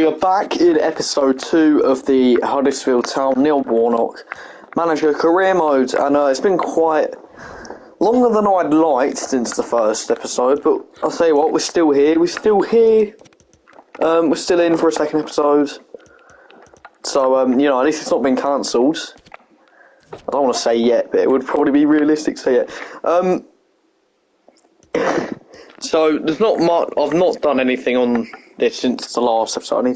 We are back in episode 2 of the Huddersfield Town Neil Warnock manager career mode, and it's been quite longer than I'd liked since the first episode, but I'll tell you what, we're still here, we're still in for a second episode, so at least it's not been cancelled. I don't want to say yet, but it would probably be realistic to say it. So there's not much. I've not done anything on this since the last episode. I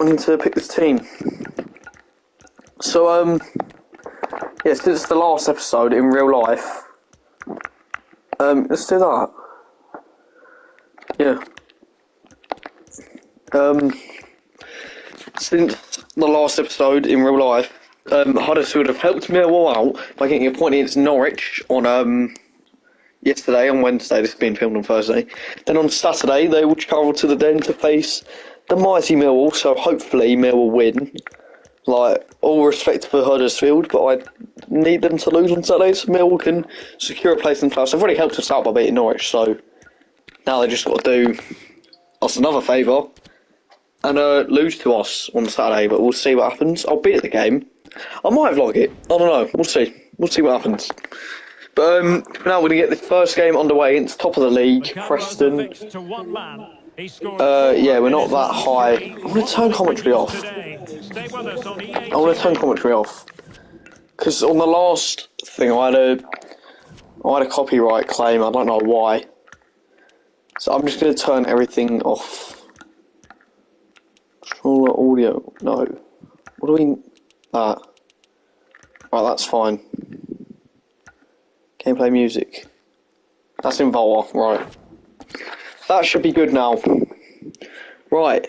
need to pick this team. So since the last episode in real life, let's do that. Yeah. Since the last episode in real life, Huddersfield have helped Millwall out by getting a point against Norwich on yesterday, on Wednesday. This is being filmed on Thursday. Then on Saturday, they will travel to the Den to face the mighty Millwall, so hopefully Millwall win. Like, all respect for Huddersfield, but I need them to lose on Saturday so Millwall can secure a place in the playoffs. They've already helped us out by beating Norwich, so now they just got to do us another favour and lose to us on Saturday, but we'll see what happens. I'll be at the game. I might vlog it. I don't know. We'll see. We'll see what happens. But now we're going to get the first game underway against top of the league, Preston. We're not that high. I'm going to turn commentary off. Because on the last thing I had a copyright claim, I don't know why. So I'm just going to turn everything off. Controller audio, no. What do we... That. Right, that's fine. Gameplay music. That's in Volta, right. That should be good now. Right.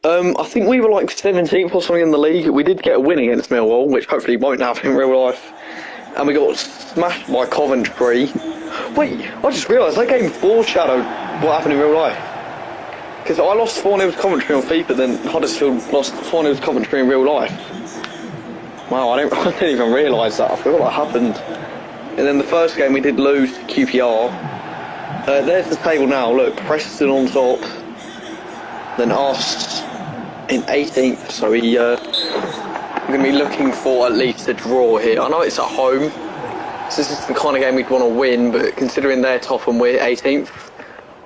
I think we were like 17th or something in the league. We did get a win against Millwall, which hopefully won't happen in real life. And we got smashed by Coventry. Wait, I just realised that game foreshadowed what happened in real life. Because I lost 4-0 to Coventry on FIFA, then Huddersfield lost 4-0 to Coventry in real life. Wow, I didn't even realise that. I forgot what happened. And then the first game we did lose to QPR. There's the table now. Look, Preston on top. Then us in 18th. So we're going to be looking for at least a draw here. I know it's at home. So this is the kind of game we'd want to win. But considering they're top and we're 18th,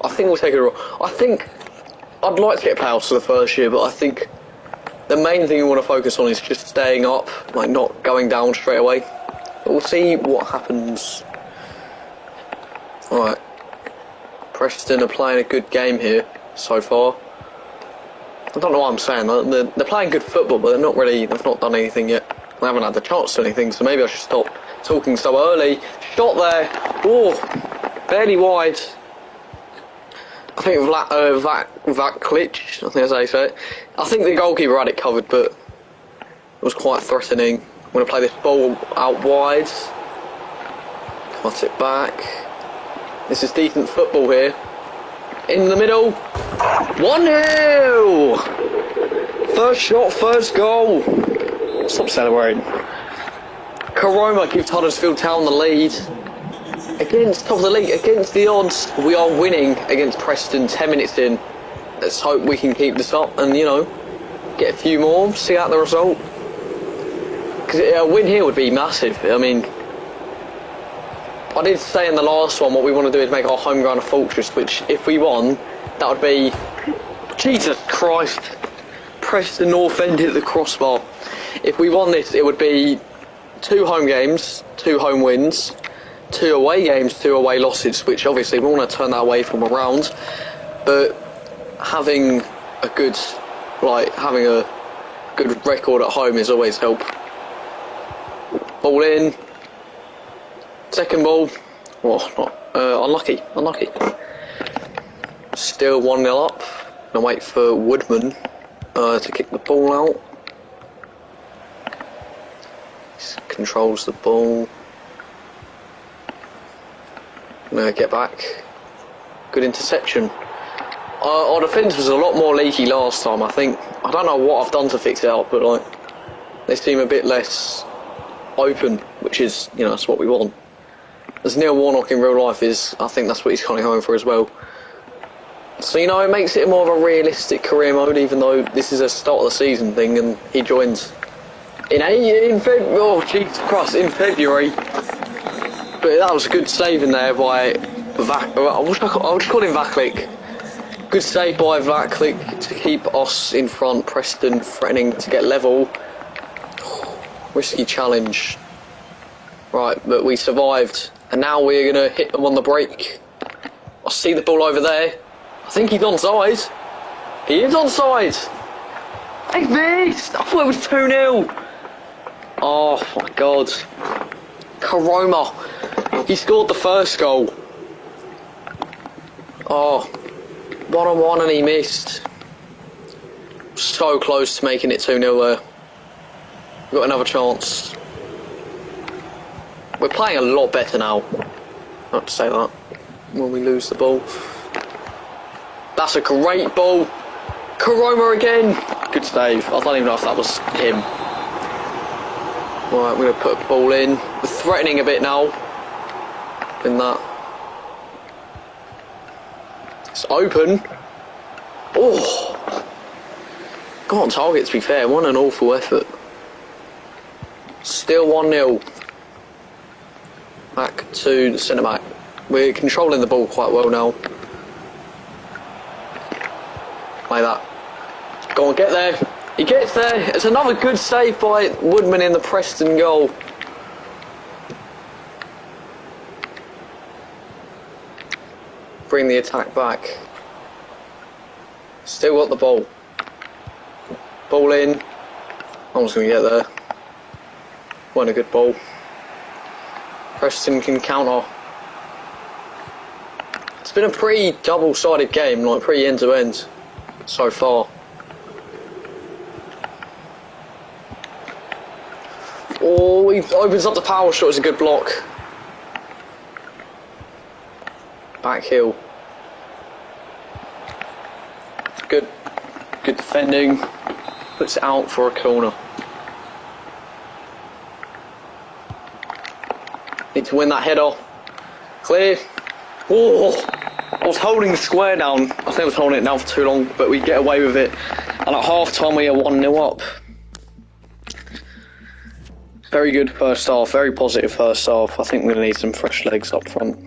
I think we'll take a draw. I think I'd like to get playoffs for the first year. But I think the main thing we want to focus on is just staying up. Like not going down straight away. We'll see what happens. Alright. Preston are playing a good game here so far. I don't know what I'm saying. They're playing good football, but they've not done anything yet. They haven't had the chance to do anything, so maybe I should stop talking so early. Shot there. Oh, barely wide. I think Vaklic, I think that's how you say it. I think the goalkeeper had it covered, but it was quite threatening. I'm going to play this ball out wide. Cut it back. This is decent football here. In the middle. 1-0! First shot, first goal. Stop celebrating. Karoma gives Huddersfield Town the lead. Against top of the league, against the odds, we are winning against Preston 10 minutes in. Let's hope we can keep this up and, get a few more, see out the result. Because a win here would be massive. I mean, I did say in the last one what we want to do is make our home ground a fortress, which if we won, that would be... Jesus Christ. Preston North End hit the crossbar. If we won this, it would be 2 home games, 2 home wins, 2 away games, 2 away losses, which obviously we want to turn that away from around. But having a good record at home is always help. Ball in. Second ball. Unlucky. Still 1-0 up. Gonna wait for Woodman to kick the ball out. Controls the ball. Gonna get back. Good interception. Our defence was a lot more leaky last time, I think. I don't know what I've done to fix it up, but they seem a bit less open, which is, that's what we want. As Neil Warnock in real life is, I think that's what he's kind of going for as well. So, you know, it makes it more of a realistic career mode, even though this is a start of the season thing, and he joins in February. Oh, Jesus Christ, in February. But that was a good save in there by I'll just call him Vaklik. Good save by Vaklik to keep us in front. Preston threatening to get level. Risky challenge. Right, but we survived, and now we're gonna hit them on the break. I see the ball over there. I think he's onside. He is onside. They missed. I thought it was 2-0. Oh my God. Karoma. He scored the first goal. Oh, 1-on-1 and he missed. So close to making it 2-0 there. We've got another chance. We're playing a lot better now. Not to say that when we lose the ball. That's a great ball. Karoma again. Good save. I don't even know if that was him. Right, we're going to put a ball in. We're threatening a bit now. In that. It's open. Oh. Got on target, to be fair. What an awful effort. Still 1-0. Back to the centre back. We're controlling the ball quite well now. Like that. Go on, get there. He gets there. It's another good save by Woodman in the Preston goal. Bring the attack back. Still got the ball. Ball in. I'm just going to get there. Wasn't a good ball. Preston can counter. It's been a pretty double-sided game, like pretty end-to-end so far. Oh, he opens up the power shot. It's a good block. Back heel. Good defending. Puts it out for a corner. Need to win that header. Clear. Oh, I was holding the square down. I think I was holding it down for too long, but we get away with it. And at half time we are 1-0 up. Very good first half, very positive first half. I think we're going to need some fresh legs up front.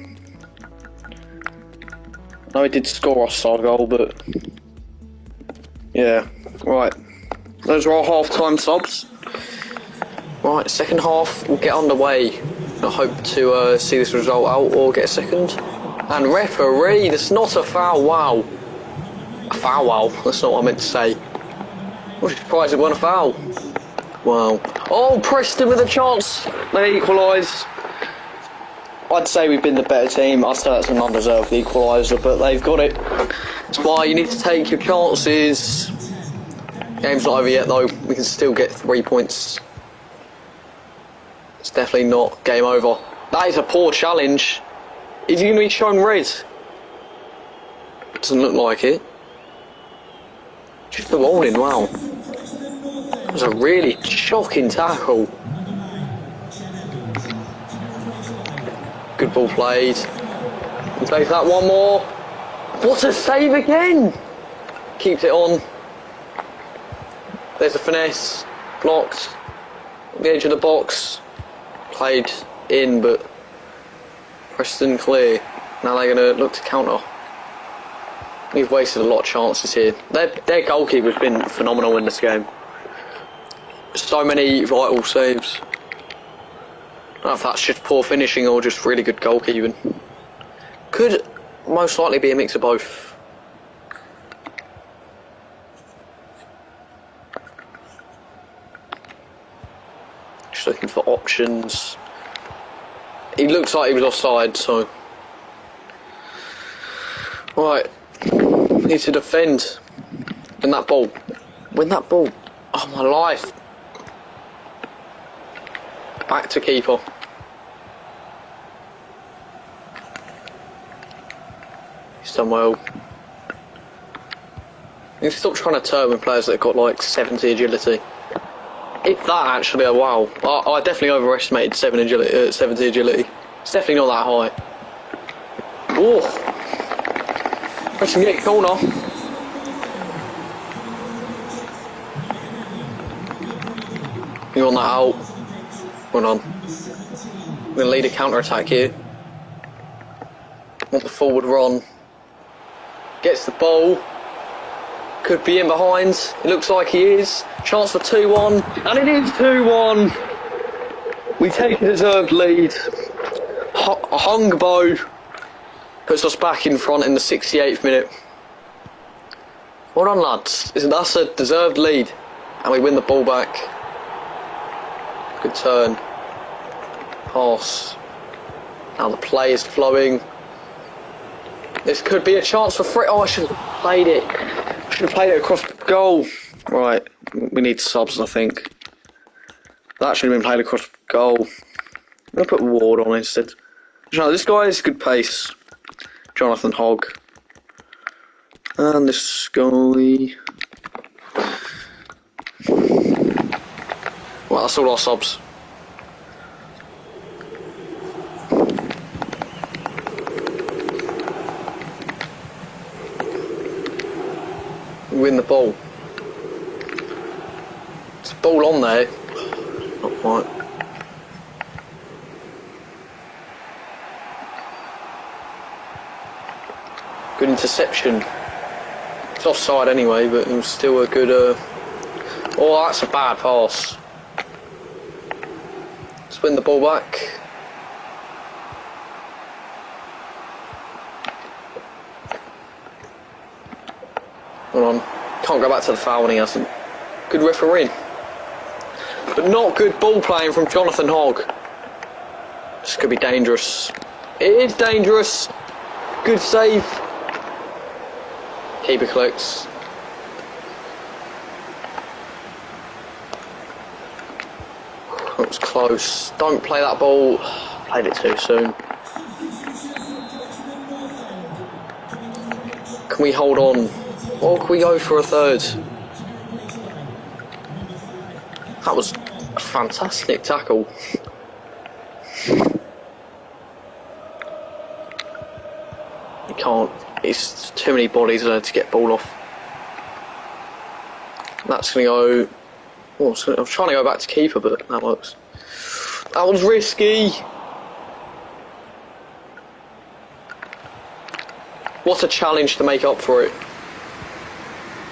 I know he did score offside goal, but yeah, right. Those are our half-time subs. Right, second half, we'll get underway. I hope to see this result out or get a second. And referee, that's not a foul, wow. A foul, wow, that's not what I meant to say. I was surprised it wasn't a foul. Wow. Oh, Preston with a chance. They equalise. I'd say we've been the better team. I'd say that's an undeserved equaliser, but they've got it. That's why you need to take your chances. Game's not over yet though. We can still get 3 points. It's definitely not game over. That is a poor challenge. Is he going to be shown red? Doesn't look like it. Just a warning, wow. That was a really shocking tackle. Good ball played. We'll take that one more. What a save again! Keeps it on. There's a finesse. Blocked. On the edge of the box. Played in, but Preston clear. Now they're going to look to counter. We've wasted a lot of chances here. Their goalkeeper's been phenomenal in this game. So many vital saves. I don't know if that's just poor finishing or just really good goalkeeping. Could most likely be a mix of both. Just looking for options. He looks like he was offside, so... Right. Need to defend. Win that ball. Win that ball. Oh, my life. Back to keeper. He's done well. You need to stop trying to turn with players that have got like 70 agility. If that actually, oh, wow. I definitely overestimated 70 agility. It's definitely not that high. Oh. Pressing it, corner. You want that out? Hold on. We're going to lead a counter-attack here. Want the forward run. Gets the ball. Could be in behind. It looks like he is. Chance for 2-1. And it is 2-1. We take a deserved lead. Hungbo puts us back in front in the 68th minute. Well done, lads. That's a deserved lead. And we win the ball back. Good turn. Pass. Now the play is flowing. This could be a chance for free. Oh, I should have played it. I should have played it across the goal. Right, we need subs, I think. That should have been played across the goal. I'm going to put Ward on instead. No, this guy has good pace. Jonathan Hogg. And this guy. Well, that's all our subs. Win the ball. It's a ball on there. Not quite. Good interception. It's offside anyway, but it was still a good. Oh, that's a bad pass. Let's win the ball back. Hold on. Can't go back to the foul when he hasn't. Good refereeing. But not good ball playing from Jonathan Hogg. This could be dangerous. It is dangerous. Good save. Keeper collects. That was close. Don't play that ball. Played it too soon. Can we hold on? Or can we go for a third? That was a fantastic tackle. You can't. It's too many bodies there to get ball off. That's going to go... Oh, I was trying to go back to keeper, but that works. That was risky. What a challenge to make up for it.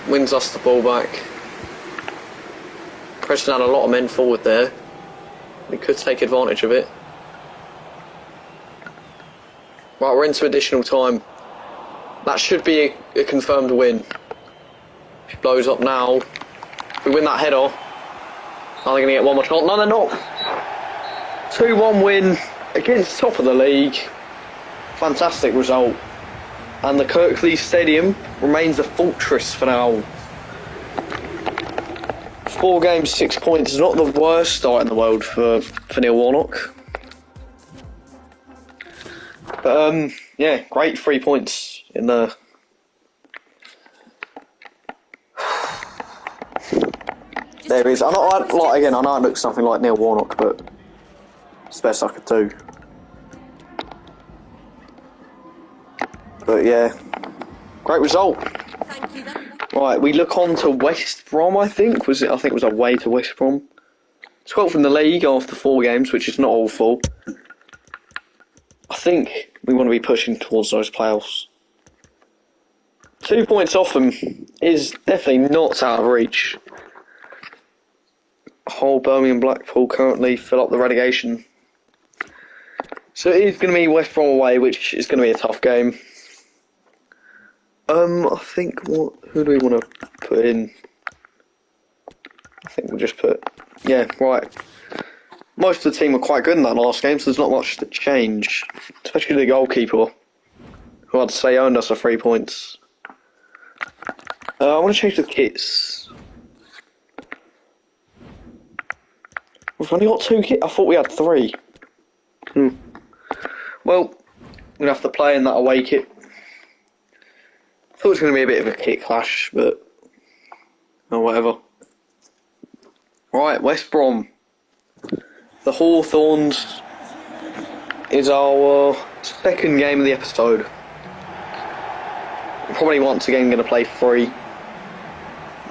Wins us the ball back. Preston had a lot of men forward there. We could take advantage of it. Right, we're into additional time. That should be a confirmed win. If he blows up now. If we win that header, are they going to get one more shot? No, they're not. 2-1 win against top of the league. Fantastic result. And the Kirklees Stadium remains a fortress for now. 4 games, 6 points is not the worst start in the world for Neil Warnock. But yeah, great 3 points in the... There it is. I know it looks something like Neil Warnock, but it's the best I could do. But yeah, great result. Thank you. Right, we look on to West Brom, I think. I think it was away to West Brom. 12th in the league after 4 games, which is not awful. I think we want to be pushing towards those playoffs. 2 points off them is definitely not out of reach. Hull, Birmingham, Blackpool currently fill up the relegation. So it is going to be West Brom away, which is going to be a tough game. I think, who do we want to put in? I think we'll just put, yeah, right. Most of the team were quite good in that last game, so there's not much to change. Especially the goalkeeper, who I'd say earned us 3 points. I want to change the kits. We've only got 2 kits? I thought we had 3. Well, we're going to have to play in that away kit. I thought it was going to be a bit of a kit clash, but oh, whatever. Right, West Brom. The Hawthorns is our second game of the episode. Probably once again going to play 3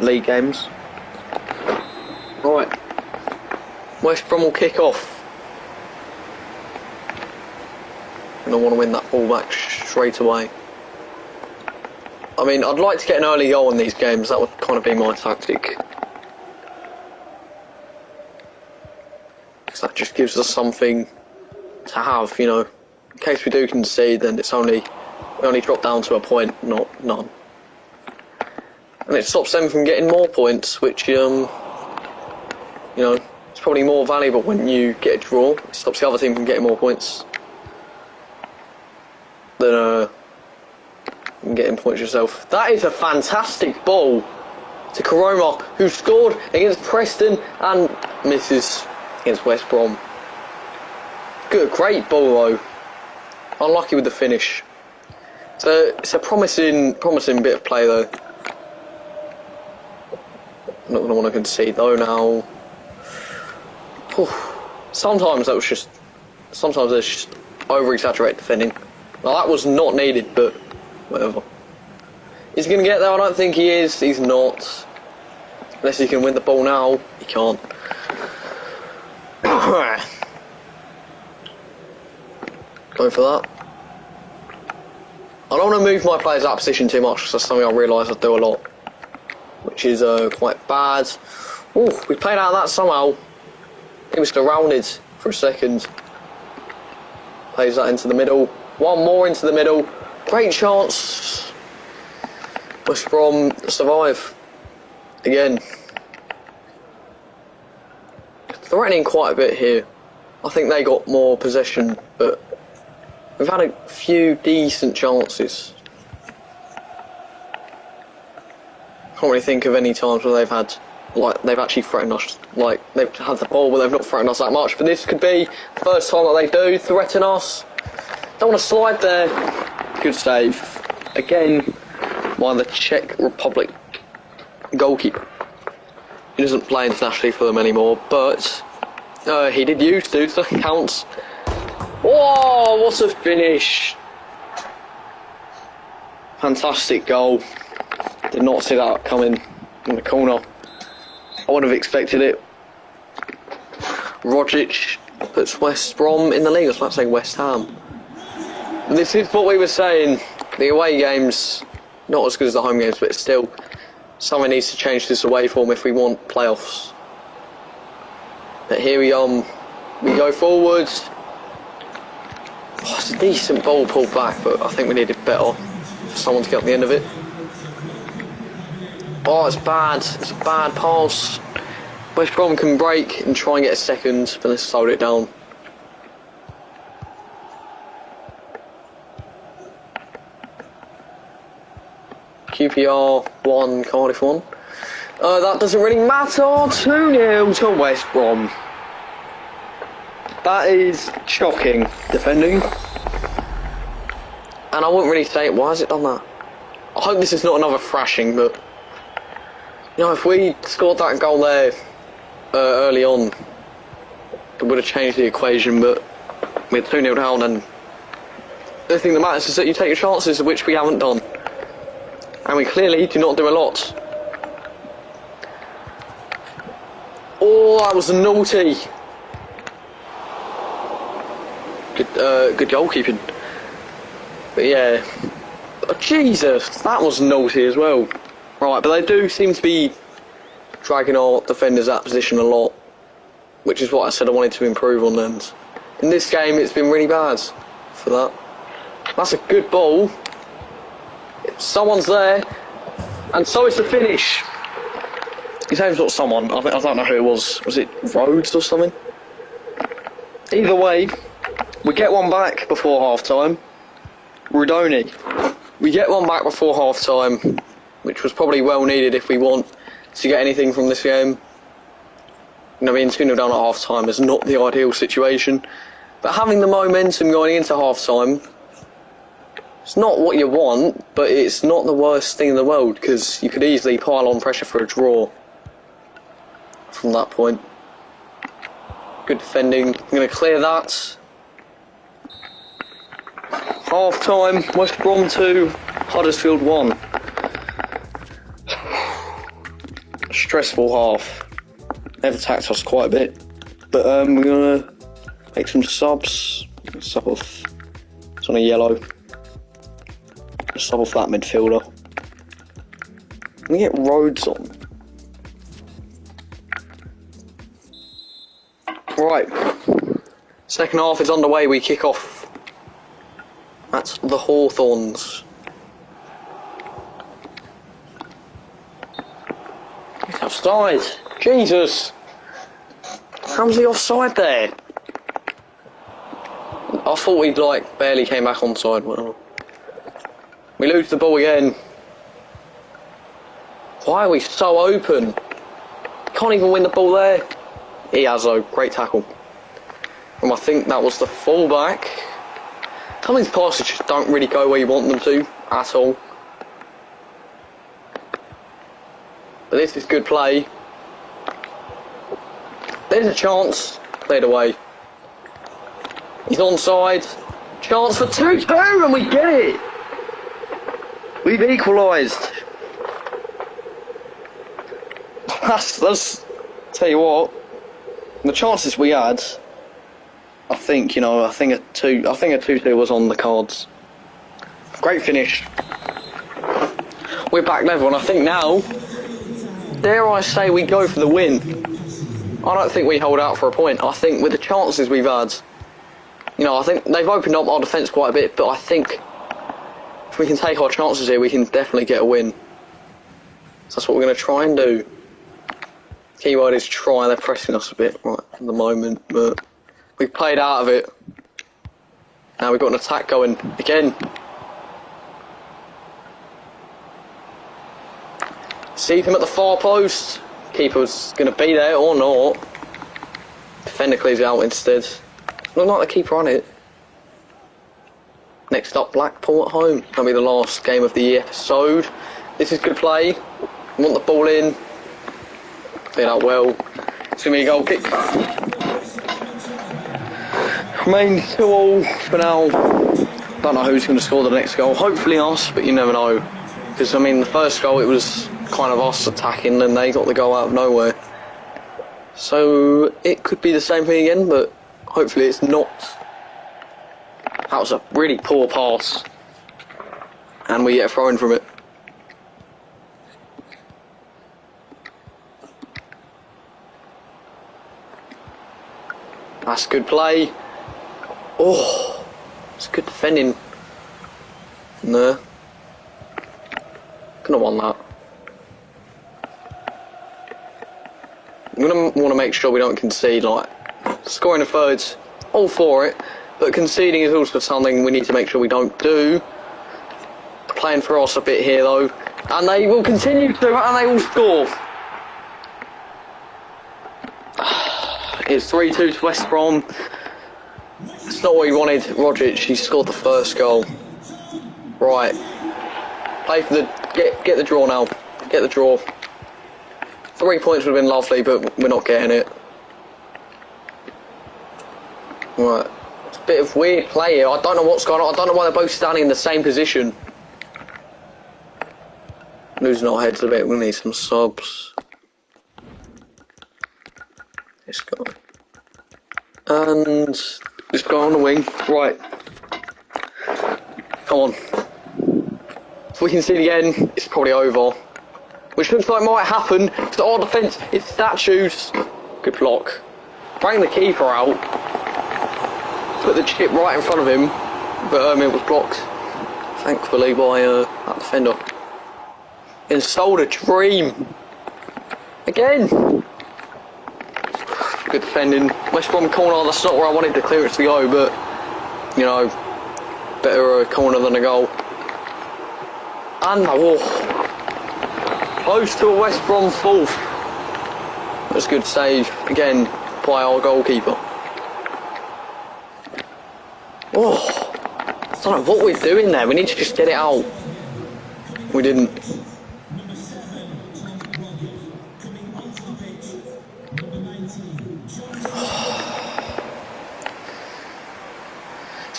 league games. Right. West Brom will kick off. And I want to win that ball back straight away. I mean, I'd like to get an early goal in these games. That would kind of be my tactic. Because that just gives us something to have, you know. In case we do concede, then we only drop down to a point, not none. And it stops them from getting more points, which, you know, it's probably more valuable when you get a draw. It stops the other team from getting more points than getting points yourself. That is a fantastic ball to Warnock, who scored against Preston and misses against West Brom. Good, great ball though. Unlucky with the finish. So it's a promising bit of play though. I'm not going to want to concede though now. Sometimes there's just over-exaggerated defending. Well, that was not needed, but whatever. Is he going to get there? I don't think he is. He's not. Unless he can win the ball now, he can't. Going for that. I don't want to move my players out of position too much, because that's something I realise I do a lot, which is quite bad. Oh, we played out of that somehow. He was surrounded for a second. Plays that into the middle. One more into the middle. Great chance. West Brom survive. Again. Threatening quite a bit here. I think they got more possession, but we've had a few decent chances. Can't really think of any times where they've actually threatened us. Like, they've had the ball, but they've not threatened us that much. But this could be the first time that they do threaten us. Don't want to slide there. Good save. Again, by the Czech Republic goalkeeper. He doesn't play internationally for them anymore, but he did used to, so it counts. Whoa, what a finish. Fantastic goal. Did not see that coming in the corner. I wouldn't have expected it. Rogic puts West Brom in the league. I was about to say West Ham. This is what we were saying. The away games, not as good as the home games, but still, someone needs to change this away form if we want playoffs. But here we go forward. Oh, it's a decent ball pulled back, but I think we needed better for someone to get on the end of it. Oh, it's bad. It's a bad pass. West Brom can break and try and get a second, but let's slow it down. QPR 1, Cardiff 1. That doesn't really matter. 2-0 to West Brom. That is shocking defending. And I wouldn't really say, why has it done that? I hope this is not another thrashing, but you know, if we scored that goal there early on, it would have changed the equation, but we're 2-0 down, and the thing that matters is that you take your chances, which we haven't done. And we clearly do not do a lot. Oh, that was naughty. Good goalkeeping. But yeah, oh, Jesus, that was naughty as well. Right, but they do seem to be dragging our defenders out of position a lot, which is what I said I wanted to improve on. And in this game, it's been really bad for that. That's a good ball. Someone's there, and so it's the finish. His name's not someone. I don't know who it was. Was it Rhodes or something? Either way, we get one back before half time. Rudoni. We get one back before half time, which was probably well needed if we want to get anything from this game. You know, being 2-0 down at half time is not the ideal situation, but having the momentum going into half time, it's not what you want, but it's not the worst thing in the world, because you could easily pile on pressure for a draw from that point. Good defending. I'm going to clear that. Half time, West Brom 2, Huddersfield 1. Stressful half. They've attacked us quite a bit. But we're going to make some subs. Sub off. It's on a yellow. Sub off that midfielder. We get Rhodes on. Right. Second half is underway. We kick off. That's the Hawthorns. He's offside. Jesus. How's he offside there? I thought he'd barely came back onside. Well, we lose the ball again. Why are we so open? Can't even win the ball there. He has though. Great tackle. And I think that was the fullback. Some of these passes just don't really go where you want them to at all. But this is good play. There's a chance. Cleared away. He's onside. Chance for 2-2 and we get it. We've equalised. That's tell you what. The chances we had, I think a 2-2 was on the cards. Great finish. We're back level, and I think now, dare I say, we go for the win. I don't think we hold out for a point. I think with the chances we've had, I think they've opened up our defence quite a bit, but I think if we can take our chances here, we can definitely get a win. So that's what we're going to try and do. Keyword is try. They're pressing us a bit right at the moment, but we've played out of it. Now we've got an attack going again. See him at the far post. Keeper's going to be there or not. Defender clears it out instead. Look like the keeper on it. Next up, Blackpool at home. That'll be the last game of the episode. This is good play. We want the ball in. Clear that well. It's going to be a goal kick. Remains 2-2 for now. Don't know who's going to score the next goal. Hopefully us, but you never know. Because, the first goal, it was kind of us attacking and they got the goal out of nowhere. So, it could be the same thing again, but hopefully it's not. That was a really poor pass. And we get a throw in from it. That's good play. Oh, it's good defending in there. Couldn't have won that. I'm going to want to make sure we don't concede. Scoring a third's all for it, but conceding is also something we need to make sure we don't do. Playing for us a bit here though, and they will continue to, and they will score. It's 3-2 to West Brom. It's not what he wanted. Rogic, he scored the first goal. Right. Play for the... Get the draw now. Get the draw. 3 points would have been lovely, but we're not getting it. Right. It's a bit of weird play here. I don't know what's going on. I don't know why they're both standing in the same position. Losing our heads a bit. We need some subs. This guy. And this guy on the wing. Right. Come on. If we can see it again, it's probably over. Which looks like might happen. Because our defence is statues. Good block. Bring the keeper out. Put the chip right in front of him. But it was blocked. Thankfully by that defender. And sold a dream. Again. Good defending. West Brom corner, that's not where I wanted the clearance to go, but, better a corner than a goal. And, close to a West Brom fourth. That's a good save, again, by our goalkeeper. I don't know what we're doing there, we need to just get it out. We didn't.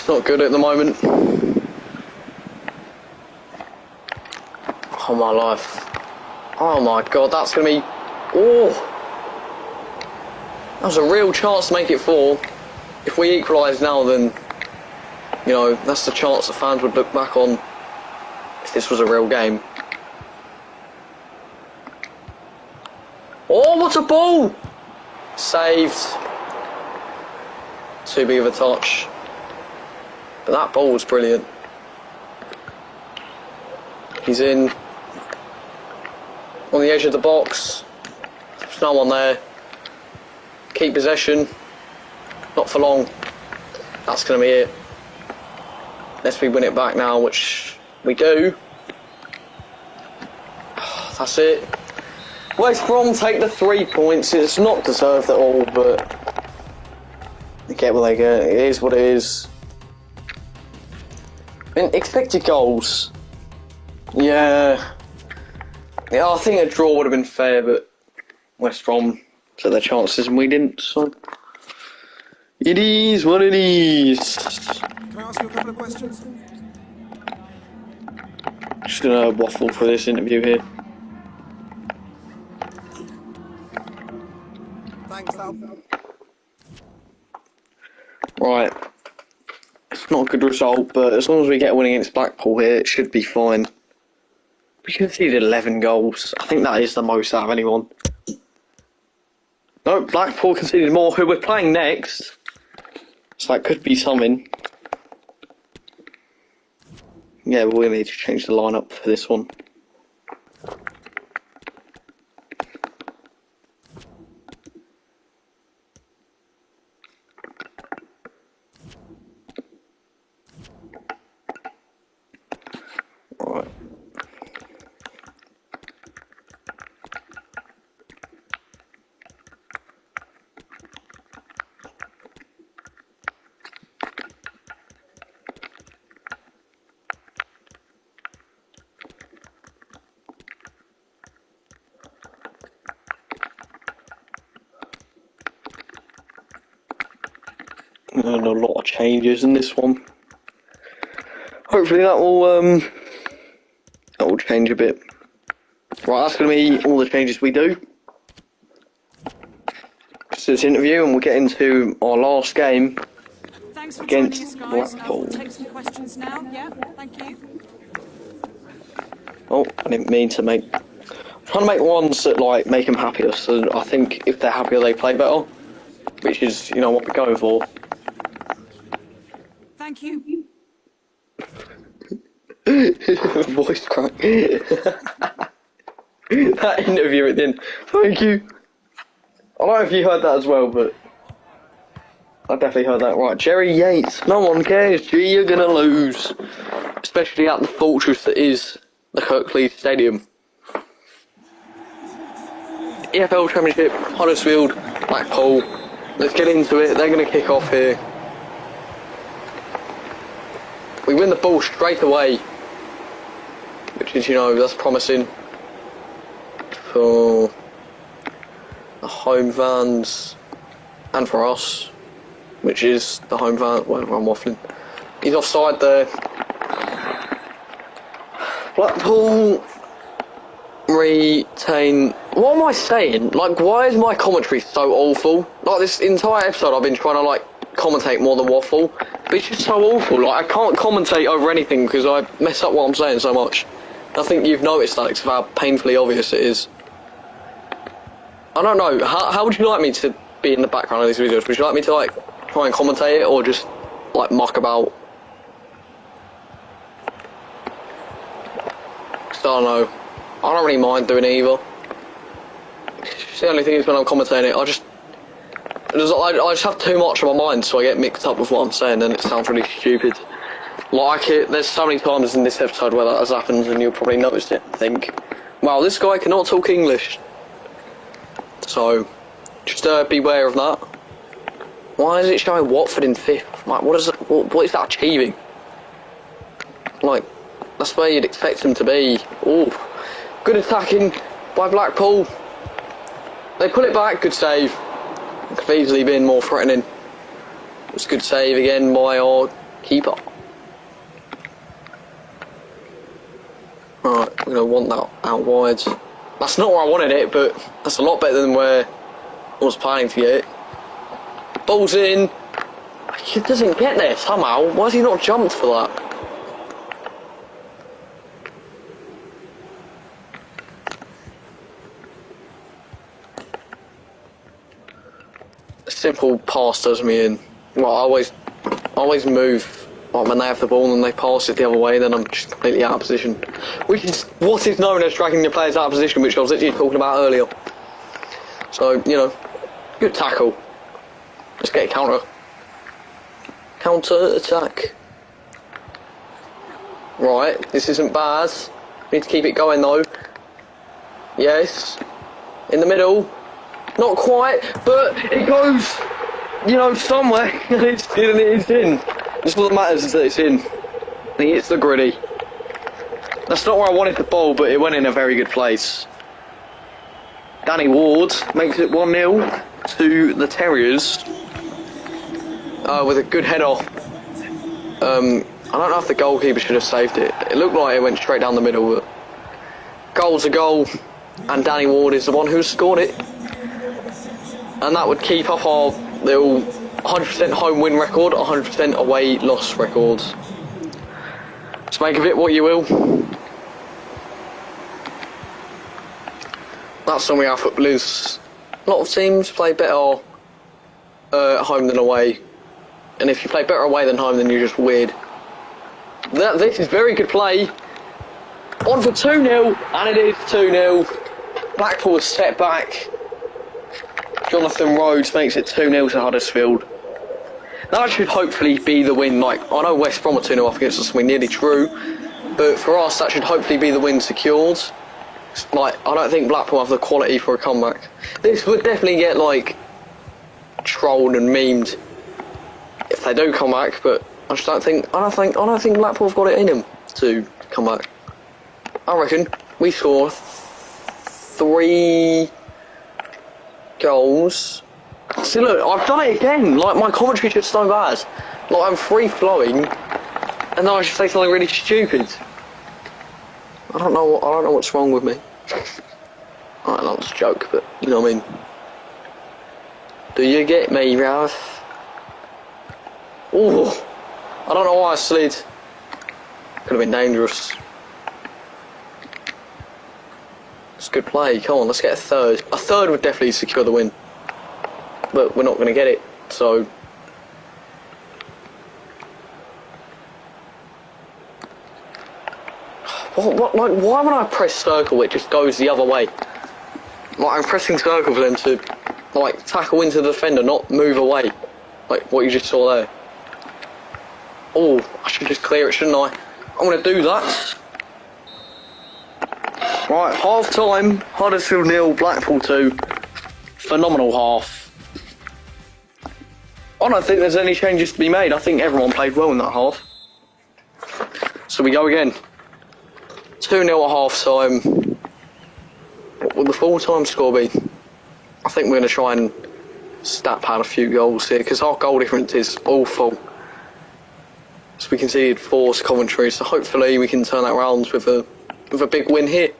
Not good at the moment. Oh my life. Oh my god, that's going to be... Oh! That was a real chance to make it 4. If we equalise now, then, you know, that's the chance the fans would look back on if this was a real game. Oh, what a ball! Saved. Too big of a touch. But that ball was brilliant. He's in. On the edge of the box. There's no one there. Keep possession. Not for long. That's going to be it. Unless we win it back now, which we do. That's it. West Brom take the 3 points. It's not deserved at all, but they get what they get. It is what it is. And expected goals. Yeah, I think a draw would have been fair, but West Brom took their chances and we didn't, so it is what it is. Can I ask you a couple of questions? Just gonna waffle for this interview here. Thanks, Al. Right, it's not a good result, but as long as we get a win against Blackpool here, it should be fine. We conceded 11 goals. I think that is the most out of anyone. No, Blackpool conceded more, who we're playing next. So that could be something. Yeah, but we need to change the lineup for this one. Right. And a lot of changes in this one. Hopefully that will change a bit. Right, that's going to be all the changes we do. So this interview, and we'll get into our last game. Thanks for Against joining us, guys. Blackpool. We'll take some questions now. Yeah, thank you. Oh, I didn't mean to make... I'm trying to make ones that, like, make them happier. So I think if they're happier, they play better. Which is, you know, what we're going for. Thank you. Voice crack. That interview at the end. Thank you. I don't know if you heard that as well, but I definitely heard that. Right, Jerry Yates. No one cares. Gee, you're gonna lose, especially at the fortress that is the Kirklees Stadium. EFL Championship, Huddersfield, Blackpool. Let's get into it. They're gonna kick off here. We win the ball straight away, which is, you know, that's promising for the home fans and for us, which is the home fan. Whatever, I'm waffling. He's offside there. Blackpool retain. What am I saying? Like, why is my commentary so awful? Like, this entire episode I've been trying to, like, commentate more than waffle, but it's just so awful. Like, I can't commentate over anything because I mess up what I'm saying so much. I think you've noticed that, because of how painfully obvious it is. I don't know, how would you like me to be in the background of these videos? Would you like me to, like, try and commentate it, or just, like, muck about? Cause I don't know. I don't really mind doing it either. It's the only thing is when I'm commentating it, I just have too much on my mind, so I get mixed up with what I'm saying, and it sounds really stupid. Like it, there's so many times in this episode where that has happened, and you'll probably notice it and think, wow, this guy cannot talk English. So, just beware of that. Why is it showing Watford in 5th? Like, what is that achieving? Like, that's where you'd expect them to be. Ooh, good attacking by Blackpool. They pull it back, good save. Could have easily been more threatening. It's a good save again by our keeper. Right, we're going to want that out wide. That's not where I wanted it, but that's a lot better than where I was planning to get it. Ball's in. He doesn't get there somehow. Why has he not jumped for that? A simple pass does me in. Well, I always move like when they have the ball and then they pass it the other way, then I'm just completely out of position. Which is what is known as dragging the players out of position, which I was literally talking about earlier. So, you know, good tackle. Let's get a counter. Counter attack. Right, this isn't bad. Need to keep it going though. Yes. In the middle. Not quite, but it goes, you know, somewhere. It's in. Just what matters is that it's in. It's the gritty. That's not where I wanted the ball, but it went in a very good place. Danny Ward makes it 1-0 to the Terriers. With a good header. I don't know if the goalkeeper should have saved it. It looked like it went straight down the middle, but goal's a goal, and Danny Ward is the one who scored it. And that would keep up our little 100% home win record, 100% away loss record. So make of it what you will. That's the way our football is. A lot of teams play better at home than away. And if you play better away than home, then you're just weird. This is very good play. On for 2-0, and it is 2-0. Blackpool has set back. Jonathan Rhodes makes it 2-0 to Huddersfield. That should hopefully be the win. Like, I know West Brom are 2-0 up against us, and we nearly drew, but for us that should hopefully be the win secured. Like, I don't think Blackpool have the quality for a comeback. This would definitely get like trolled and memed if they do come back, but I just don't think Blackpool have got it in them to come back. I reckon we score 3 goals. See, look, I've done it again. Like, my commentary just so bad. Like, I'm free flowing, and then I should say something really stupid. I don't know what's wrong with me. Alright, that was a joke, but you know what I mean. Do you get me, Ralph? Oh, I don't know why I slid. Could have been dangerous. It's a good play. Come on, let's get a third. A third would definitely secure the win. But we're not going to get it, so... Like, why when I press circle, it just goes the other way? Like, I'm pressing circle for them to, like, tackle into the defender, not move away. Like, what you just saw there. Oh, I should just clear it, shouldn't I? I'm going to do that. Right, half time, Huddersfield 0, Blackpool 2. Phenomenal half. I don't think there's any changes to be made. I think everyone played well in that half. So we go again. 2-0 at half time. What will the full time score be? I think we're going to try and stat pad a few goals here because our goal difference is awful. So we conceded 4 to Coventry, so hopefully we can turn that around with a big win here.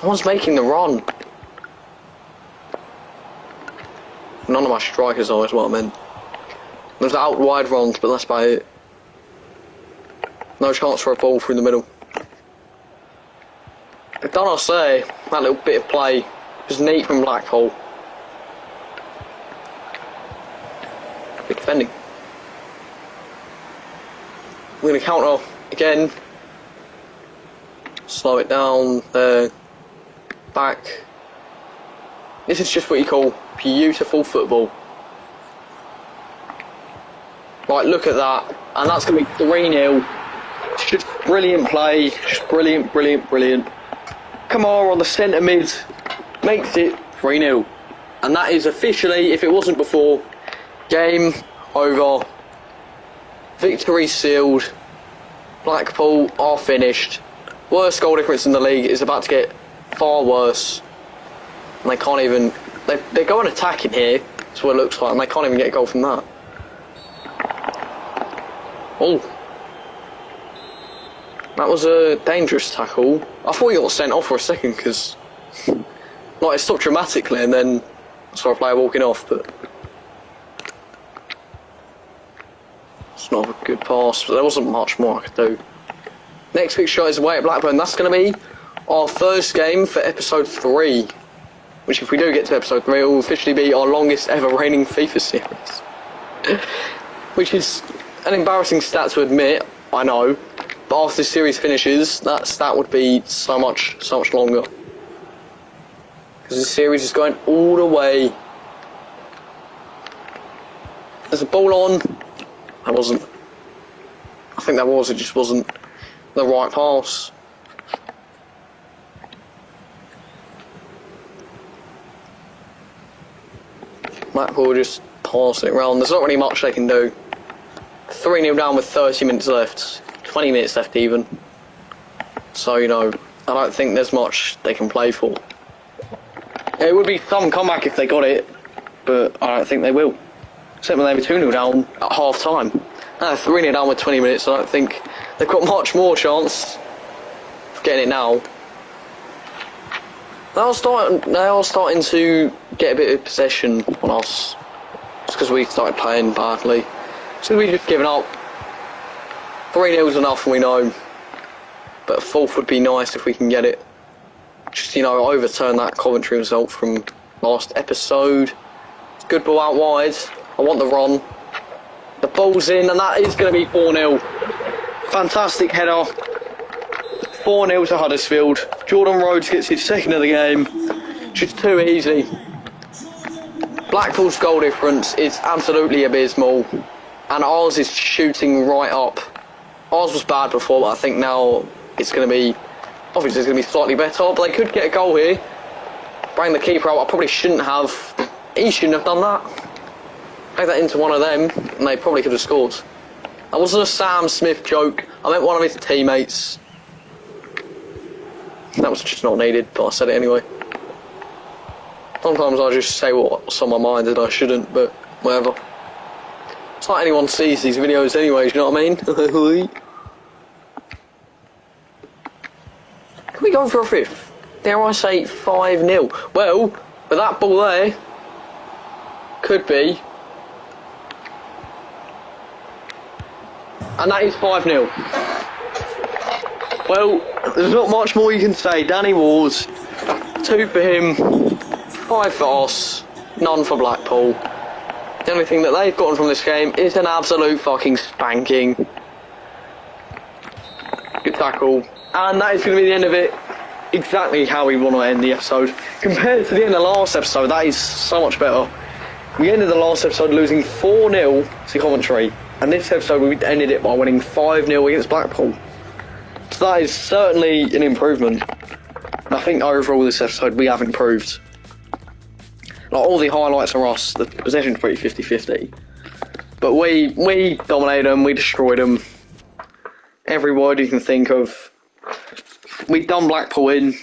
No one's making the run. None of my strikers are, is what I meant. There's out wide runs, but that's about it. No chance for a ball through the middle. But don't I say, that little bit of play was neat from Blackpool. Good defending. We're going to counter again. Slow it down there. Back. This is just what you call beautiful football. Right, look at that. And that's going to be 3-0. It's just brilliant play. Just brilliant, brilliant, brilliant. Kamara on the centre mid makes it 3-0. And that is officially, if it wasn't before, game over. Victory sealed. Blackpool are finished. Worst goal difference in the league is about to get far worse. And they can't even... They're going attacking here. That's what it looks like. And they can't even get a goal from that. Oh. That was a dangerous tackle. I thought he got sent off for a second because, like, it stopped dramatically and then I saw a player walking off, but it's not a good pass. But there wasn't much more I could do. Next fixture is away at Blackburn. That's going to be our first game for episode 3, which, if we do get to episode 3, it will officially be our longest ever reigning FIFA series. Which is an embarrassing stat to admit, I know, but after this series finishes, that stat would be so much longer. Because this series is going all the way. There's a ball on. That wasn't. I think that was, it just wasn't the right pass. Blackpool just passing it around. There's not really much they can do. 3-0 down with 30 minutes left. 20 minutes left even. So, you know, I don't think there's much they can play for. It would be some comeback if they got it, but I don't think they will. Except when they were 2-0 down at half time. 3-0 down with 20 minutes, I don't think they've got much more chance of getting it now. They are starting to get a bit of possession on us. It's because we started playing badly. So we've just given up. 3-0's enough, we know. But a fourth would be nice if we can get it. Just, you know, overturn that Coventry result from last episode. Good ball out wide. I want the run. The ball's in, and that is going to be 4-0. Fantastic header. 4-0 to Huddersfield. Jordan Rhodes gets his second of the game. Just too easy. Blackpool's goal difference is absolutely abysmal. And ours is shooting right up. Ours was bad before, but I think now it's going to be... Obviously it's going to be slightly better, but they could get a goal here. Bring the keeper out. I probably shouldn't have... He shouldn't have done that. Make that into one of them, and they probably could have scored. That wasn't a Sam Smith joke. I meant one of his teammates. That was just not needed, but I said it anyway. Sometimes I just say what's on my mind and I shouldn't, but whatever. It's like anyone sees these videos anyways, you know what I mean? Can we go for a fifth? Dare I say 5-0? Well, with that ball there, could be. And that is 5-0. Well, there's not much more you can say. Danny Wars, 2 for him, 5 for us, none for Blackpool. The only thing that they've gotten from this game is an absolute fucking spanking. Good tackle. And that is going to be the end of it. Exactly how we want to end the episode. Compared to the end of the last episode, that is so much better. We ended the last episode losing 4-0 to Coventry. And this episode we ended it by winning 5-0 against Blackpool. So that is certainly an improvement. And I think overall this episode we have improved. Like, all the highlights are us. The possession's pretty 50-50. But we dominated them, we destroyed them. Every word you can think of. We've done Blackpool in.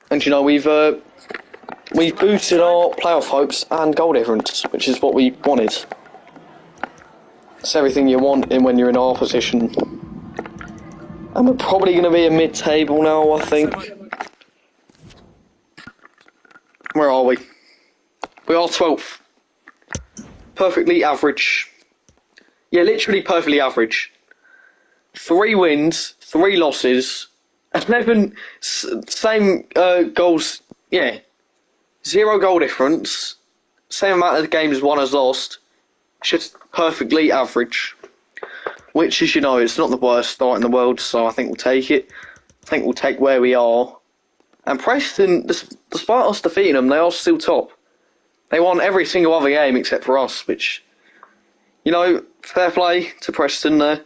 And, you know, we've boosted our playoff hopes and goal difference, which is what we wanted. It's everything you want in when you're in our position. And we're probably going to be a mid-table now, I think. Where are we? We are 12th. Perfectly average. Yeah, literally perfectly average. 3 wins, 3 losses, 11 same goals. Yeah, 0 goal difference. Same amount of games won as lost. Just perfectly average. Which, as you know, it's not the worst start in the world, so I think we'll take it. I think we'll take where we are. And Preston, despite us defeating them, they are still top. They won every single other game except for us, which, you know, fair play to Preston there.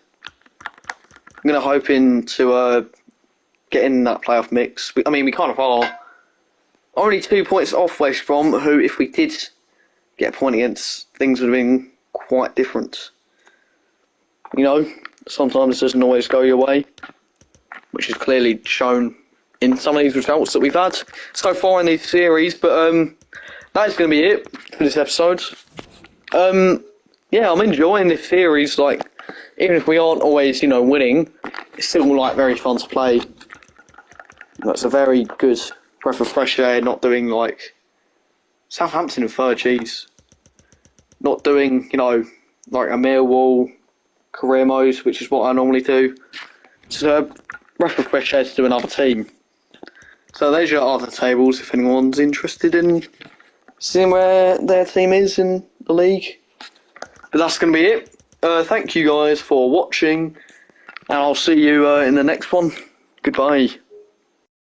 I'm going to hope to get in that playoff mix. I mean, we kind of are. Only 2 points off West Brom, who, if we did get a point against, things would have been quite different. You know, sometimes it doesn't always go your way, which is clearly shown in some of these results that we've had so far in this series. But that is going to be it for this episode. Yeah, I'm enjoying this series. Like, even if we aren't always, you know, winning, it's still like very fun to play. That's a very good breath of fresh air. Not doing like Southampton and third, jeez. Not doing like a Millwall career mode, which is what I normally do. It's a breath of fresh air to do another team. So there's your other tables if anyone's interested in seeing where their team is in the league. But that's going to be it. Thank you guys for watching, and I'll see you in the next one. Goodbye.